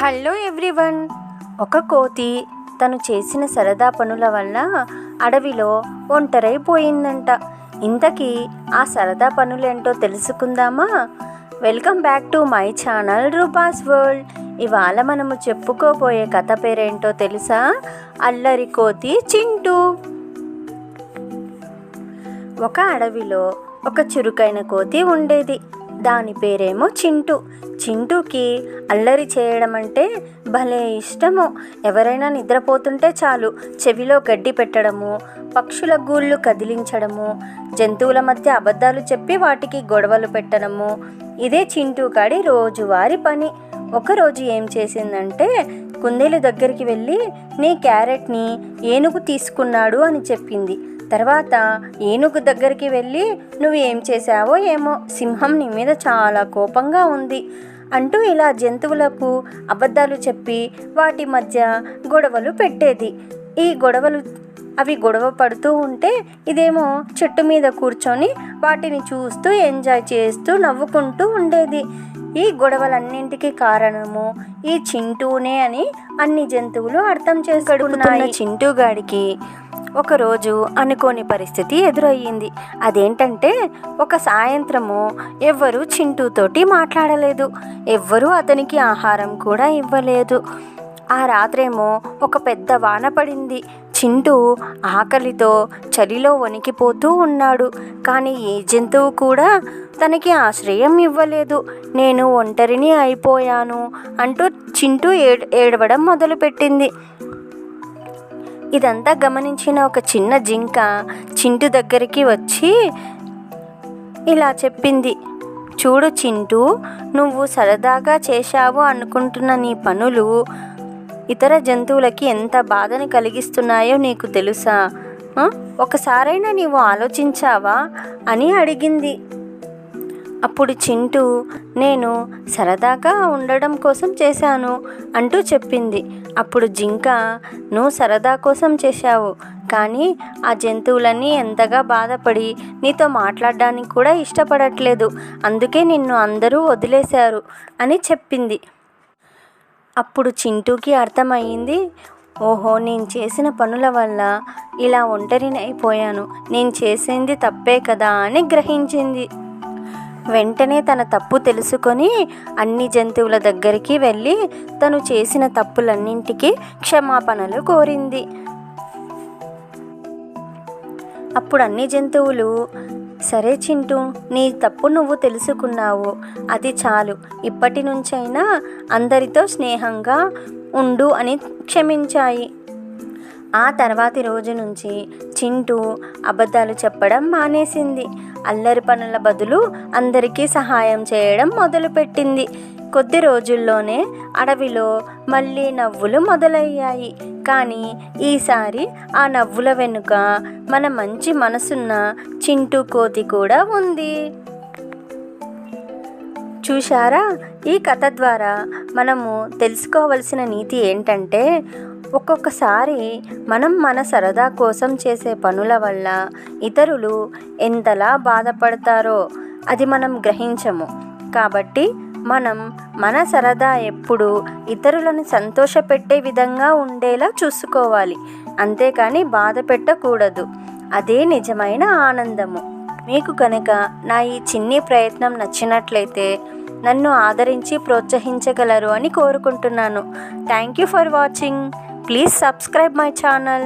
Hello everyone. ఒక కోతి తను చేసిన సరదా పనుల వల్ల అడవిలో ఒంటరైపోయిందంట. ఇంతకీ ఆ సరదా పనులేంటో తెలుసుకుందామా? Welcome back to my channel Rupa's world. ఇవాళ మనము చెప్పుకోబోయే కథ పేరేంటో తెలుసా? అల్లరి కోతి చింటూ. ఒక అడవిలో ఒక చురుకైన కోతి ఉండేది. దాని పేరేమో చింటూ. చింటూకి అల్లరి చేయడం అంటే భలే ఇష్టము. ఎవరైనా నిద్రపోతుంటే చాలు చెవిలో గడ్డి పెట్టడము, పక్షుల గూళ్ళు కదిలించడము, జంతువుల మధ్య అబద్ధాలు చెప్పి వాటికి గొడవలు పెట్టడము, ఇదే చింటూ గాడి రోజువారీ పని. ఒకరోజు ఏం చేసిందంటే, కుందేలు దగ్గరికి వెళ్ళి నీ క్యారెట్ని ఏనుగు తీసుకున్నాడు అని చెప్పింది. తర్వాత ఏనుగు దగ్గరికి వెళ్ళి నువ్వు ఏం చేశావో ఏమో, సింహం నీ మీద చాలా కోపంగా ఉంది అంటూ ఇలా జంతువులకు అబద్ధాలు చెప్పి వాటి మధ్య గొడవలు పెట్టేది. అవి గొడవ పడుతూ ఉంటే ఇదేమో చెట్టు మీద కూర్చొని వాటిని చూస్తూ ఎంజాయ్ చేస్తూ నవ్వుకుంటూ ఉండేది. ఈ గొడవలన్నింటికి కారణము ఈ చింటూనే అని అన్ని జంతువులు అర్థం చేసుకుంటున్నాయి. చింటూ గాడికి ఒకరోజు అనుకోని పరిస్థితి ఎదురయ్యింది. అదేంటంటే, ఒక సాయంత్రము ఎవ్వరూ చింటూతోటి మాట్లాడలేదు. ఎవ్వరూ అతనికి ఆహారం కూడా ఇవ్వలేదు. ఆ రాత్రేమో ఒక పెద్ద వాన పడింది. చింటూ ఆకలితో చలిలో వణికిపోతూ ఉన్నాడు. కానీ ఏ జంతువు కూడా తనకి ఆశ్రయం ఇవ్వలేదు. నేను ఒంటరిని అయిపోయాను అంటూ చింటూ ఏడవడం మొదలుపెట్టింది. ఇదంతా గమనించిన ఒక చిన్న జింక చింటూ దగ్గరికి వచ్చి ఇలా చెప్పింది, చూడు చింటూ, నువ్వు సరదాగా చేశావు అనుకుంటున్న నీ పనులు ఇతర జంతువులకి ఎంత బాధని కలిగిస్తున్నాయో నీకు తెలుసా? ఒకసారైనా నీవు ఆలోచించావా అని అడిగింది. అప్పుడు చింటూ, నేను సరదాగా ఉండడం కోసం చేశాను అంటూ చెప్పింది. అప్పుడు జింక, నువ్వు సరదా కోసం చేశావు, కానీ ఆ జంతువులన్నీ ఎంతగా బాధపడి నీతో మాట్లాడడానికి కూడా ఇష్టపడట్లేదు, అందుకే నిన్ను అందరూ వదిలేశారు అని చెప్పింది. అప్పుడు చింటూకి అర్థమయ్యింది, ఓహో, నేను చేసిన పనుల వల్ల ఇలా ఒంటరిని అయిపోయాను, నేను చేసింది తప్పే కదా అని గ్రహించింది. వెంటనే తన తప్పు తెలుసుకొని అన్ని జంతువుల దగ్గరికి వెళ్ళి తను చేసిన తప్పులన్నింటికీ క్షమాపణలు కోరింది. అప్పుడు అన్ని జంతువులు, సరే చింటూ, నీ తప్పు నువ్వు తెలుసుకున్నావు, అది చాలు, ఇప్పటి నుంచైనా అందరితో స్నేహంగా ఉండు అని క్షమించాయి. ఆ తర్వాతి రోజు నుంచి చింటూ అబద్ధాలు చెప్పడం మానేసింది. అల్లరి పనుల బదులు అందరికీ సహాయం చేయడం మొదలుపెట్టింది. కొద్ది రోజుల్లోనే అడవిలో మళ్ళీ నవ్వులు మొదలయ్యాయి. కానీ ఈసారి ఆ నవ్వుల వెనుక మన మంచి మనసున్న చింటూ కోతి కూడా ఉంది. చూశారా? ఈ కథ ద్వారా మనము తెలుసుకోవలసిన నీతి ఏంటంటే, ఒక్కొక్కసారి మనం మన సరదా కోసం చేసే పనుల వల్ల ఇతరులు ఎంతలా బాధపడతారో అది మనం గ్రహించము. కాబట్టి మనం మన సరదా ఎప్పుడూ ఇతరులను సంతోషపెట్టే విధంగా ఉండేలా చూసుకోవాలి, అంతేకాని బాధ పెట్టకూడదు. అదే నిజమైన ఆనందము. మీకు కనుక నా ఈ చిన్ని ప్రయత్నం నచ్చినట్లయితే నన్ను ఆదరించి ప్రోత్సహించగలరు అని కోరుకుంటున్నాను. Thank you for watching. Please subscribe my channel.